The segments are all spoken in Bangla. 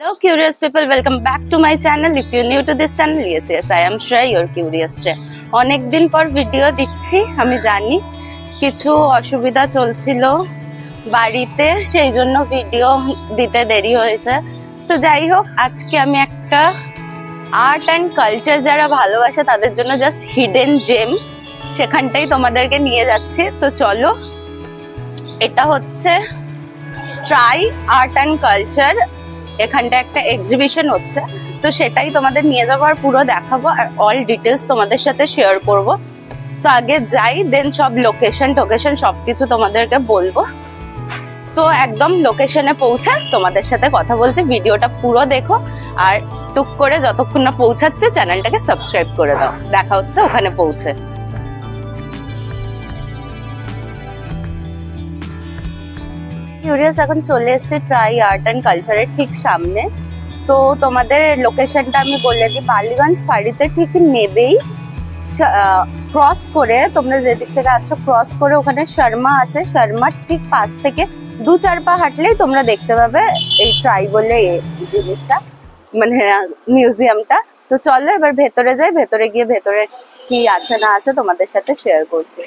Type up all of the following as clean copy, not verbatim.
Hello curious people, welcome back to my channel. If you're new to this channel, yes, I am Shreya, your curious Shreya. অনেক দিন পর ভিডিও দিচ্ছি, আমি জানি কিছু অসুবিধা চলছিল বাড়িতে, সেই জন্য ভিডিও দিতে দেরি হয়েছে। তো যাই হোক, আজকে আমি একটা আর্ট অ্যান্ড কালচার যারা ভালোবাসে তাদের জন্য জাস্ট হিডেন জেম সেখানটাই তোমাদেরকে নিয়ে যাচ্ছি। তো চলো, এটা হচ্ছে ট্রাই আর্ট অ্যান্ড কালচার, এখানটা একটা এক্সিবিশন হচ্ছে, তো সেটাই তোমাদের নিয়ে যাবো আর পুরো দেখাবো আর অল ডিটেলস তোমাদের সাথে শেয়ার করব। তো আগে যাই, দেন সব লোকেশন সবকিছু তোমাদেরকে বলবো। তো একদম লোকেশনে পৌঁছে তোমাদের সাথে কথা বলছি, ভিডিওটা পুরো দেখো আর টুক করে যতক্ষণ না পৌঁছাচ্ছে চ্যানেলটাকে সাবস্ক্রাইব করে দাও। দেখা হচ্ছে ওখানে পৌঁছে। কিউরিয়াস এখন চলে এসেছে ট্রাই আর্ট অ্যান্ড কালচারের ঠিক সামনে। তো তোমাদের লোকেশনটা আমি বলে দিই, বালিগঞ্জ ফাঁড়িতে ঠিক নেবেই ক্রস করে, তোমরা যেদিক থেকে আসছো ক্রস করে ওখানে শর্মা আছে, শর্মার ঠিক পাশ থেকে 2-4 পা হাঁটলেই তোমরা দেখতে পাবে এই ট্রাই বলে জিনিসটা, মানে মিউজিয়ামটা। তো চলো এবার ভেতরে যাই, ভেতরে গিয়ে ভেতরে কি আছে না আছে তোমাদের সাথে শেয়ার করছি।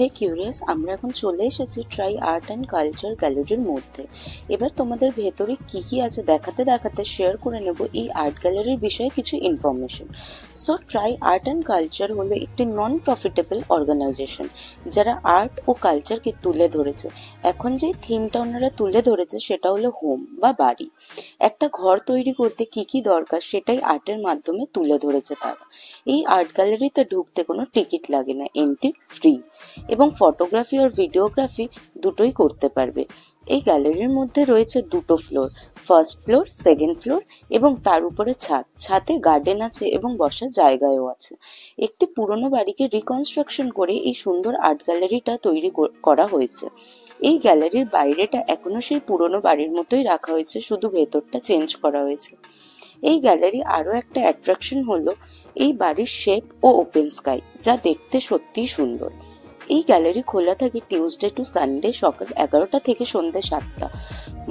হে কিউরিয়াস, আমরা এখন চলে এসেছি ট্রাই আর্ট অ্যান্ড কালচার গ্যালারির মধ্যে। এবার তোমাদের ভেতরে কি কি আছে দেখাতে দেখাতে শেয়ার করে নেব এই আর্ট গ্যালারির বিষয়ে কিছু information. So try art and culture হলো একটি নন প্রফিটেবল অর্গানাইজেশন যারা আর্ট ও কালচারকে তুলে ধরেছে। এখন যে থিমটা ওনারা তুলে ধরেছে সেটা হলো হোম বা বাড়ি। একটা ঘর তৈরি করতে কি কি দরকার সেটাই আর্টের মাধ্যমে তুলে ধরেছে তারা। এই আর্ট গ্যালারিতে ঢুকতে কোনো টিকিট লাগে না, এন্ট্রি ফ্রি, এবং ফটোগ্রাফি আর ভিডিওগ্রাফি দুটোই করতে পারবে। এই গ্যালারির মধ্যে রয়েছে 2টো floor, first floor, second floor, এবং তার উপরে ছাদে গার্ডেন আছে এবং বসার জায়গাও আছে। একটি পুরনো বাড়িকে রিকনস্ট্রাকশন করে এই সুন্দর আর্ট গ্যালারিটা তৈরি করা হয়েছে। এই গ্যালারির বাইরেটা এখনো সেই পুরনো বাড়ির মতোই রাখা হয়েছে, শুধু ভেতরটা চেঞ্জ করা হয়েছে। এই গ্যালারি আরো একটা অ্যাট্রাকশন হলো এই বাড়ির শেপ ও ওপেন স্কাই, যা দেখতে সত্যিই সুন্দর। এই গ্যালারি খোলা থাকে টিউসডে টু সানডে সকাল 11টা থেকে সন্ধ্যে 7টা,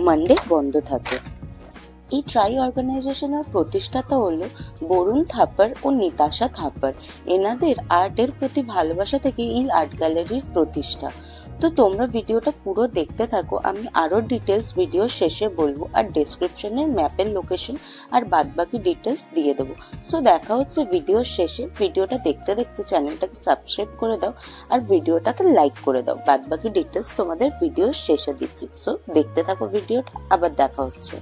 মানডে বন্ধ থাকে। এই ট্রাই অর্গানাইজেশনের প্রতিষ্ঠাতা হলো বরুণ থাপার ও নিতাশা থাপার। এনাদের আর্টের প্রতি ভালোবাসা থেকে এই আর্ট গ্যালারির প্রতিষ্ঠা। তো তোমরা ভিডিওটা পুরো দেখতে থাকো, আমি আরো ডিটেলস ভিডিও শেষে বলবো, আর ডেসক্রিপশনে ম্যাপের লোকেশন আর বাদবাকি ডিটেলস দিয়ে দেবো। সো দেখা হচ্ছে ভিডিওর শেষে। ভিডিওটা দেখতে দেখতে চ্যানেলটাকে সাবস্ক্রাইব করে দাও আর ভিডিওটাকে লাইক করে দাও। বাদবাকি ডিটেলস তোমাদের ভিডিওর শেষে দিচ্ছি। সো দেখতে থাকো ভিডিওটা, আবার দেখা হচ্ছে।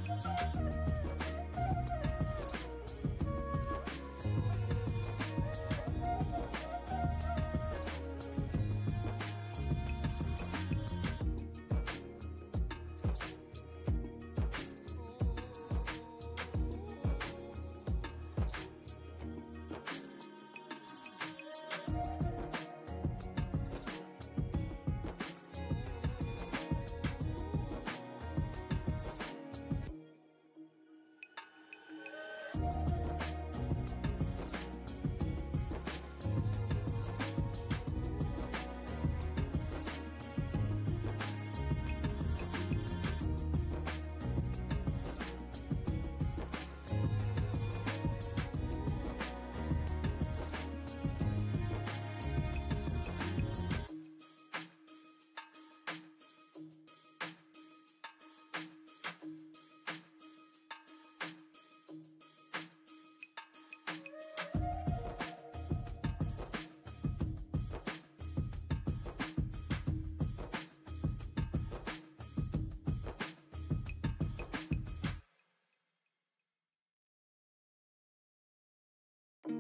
সো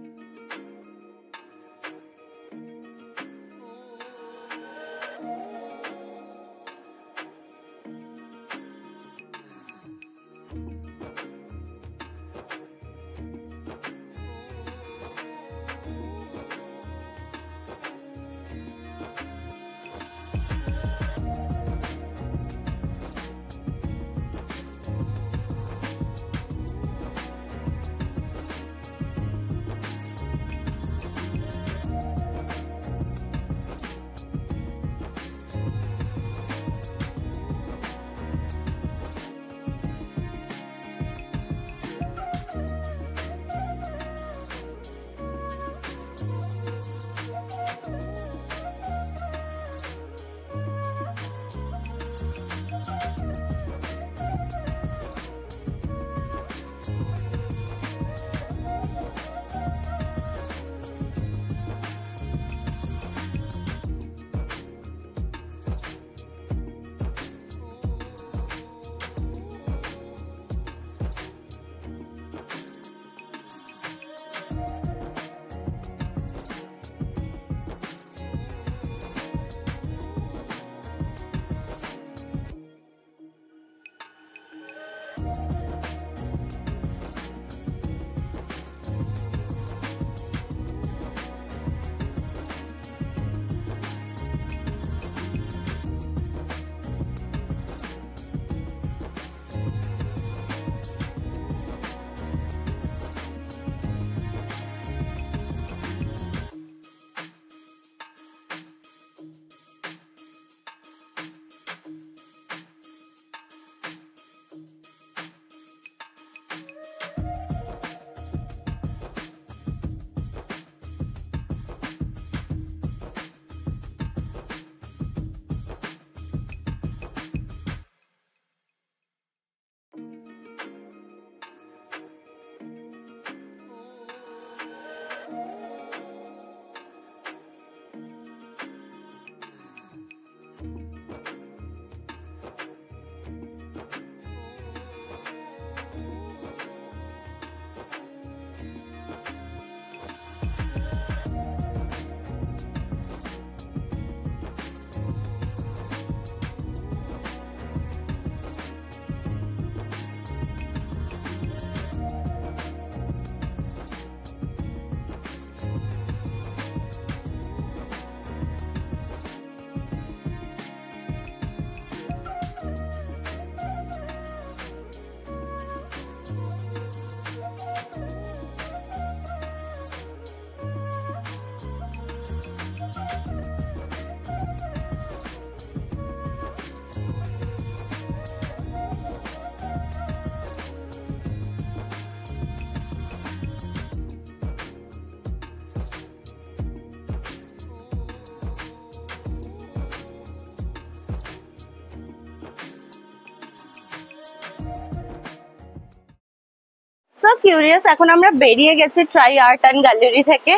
কিউরিয়াস, এখন আমরা বেরিয়ে গেছি ট্রাই আর্ট অ্যান্ড গ্যালারি থেকে।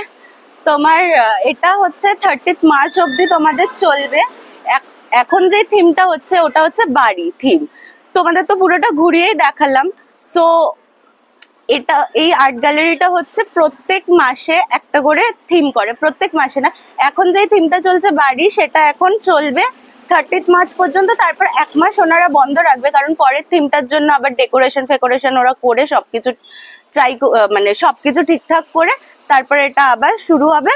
তোমার এটা হচ্ছে 30 মার্চ অবধি তোমাদের চলবে। এখন যে থিমটা হচ্ছে ওটা হচ্ছে বাড়ি থিম। তোমাদের তো পুরোটা ঘুরিয়েই দেখালাম। সো এটা এই আর্ট গ্যালারিটা হচ্ছে প্রত্যেক মাসে একটা করে থিম করে, প্রত্যেক মাসে না, এখন যেই থিমটা চলছে বাড়ি সেটা এখন চলবে 30 মার্চ পর্যন্ত। তারপর 1 মাস ওনারা বন্ধ রাখবে, কারণ পরের থিমটার জন্য আবার ডেকোরেশন ওরা করে সবকিছু মানে সবকিছু ঠিকঠাক করে তারপর এটা আবার শুরু হবে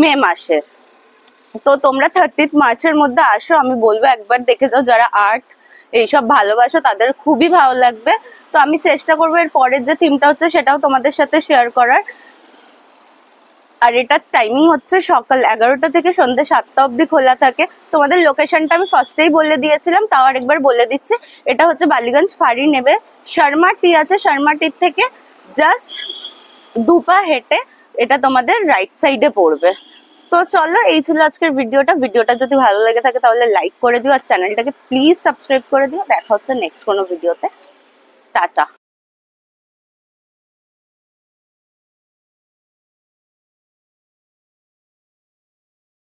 মে মাসে। তো তোমরা 30 মার্চের মধ্যে আসো, আমি বলবো একবার দেখে যাও। যারা আর্ট এইসব ভালোবাসো তাদের খুবই ভালো লাগবে। তো আমি চেষ্টা করবো এর পরের যে থিমটা হচ্ছে সেটাও তোমাদের সাথে শেয়ার করার। আর এটার টাইমিং হচ্ছে সকাল 11টা থেকে সন্ধ্যে 7টা অবধি খোলা থাকে। তোমাদের লোকেশনটা আমি ফার্স্টেই বলে দিয়েছিলাম, তাও আরেকবার বলে দিচ্ছি। এটা হচ্ছে বালিগঞ্জ ফাঁড়ি নেবে, শর্মা টি আছে, শর্মা টির থেকে জাস্ট 2 পা হেঁটে এটা তোমাদের রাইট সাইডে পড়বে। তো চলো, এই ছিল আজকের ভিডিওটা যদি ভালো লেগে থাকে তাহলে লাইক করে দিও, আর চ্যানেলটাকে প্লিজ সাবস্ক্রাইব করে দিও। দেখা হচ্ছে নেক্সট কোনো ভিডিওতে। টাটা।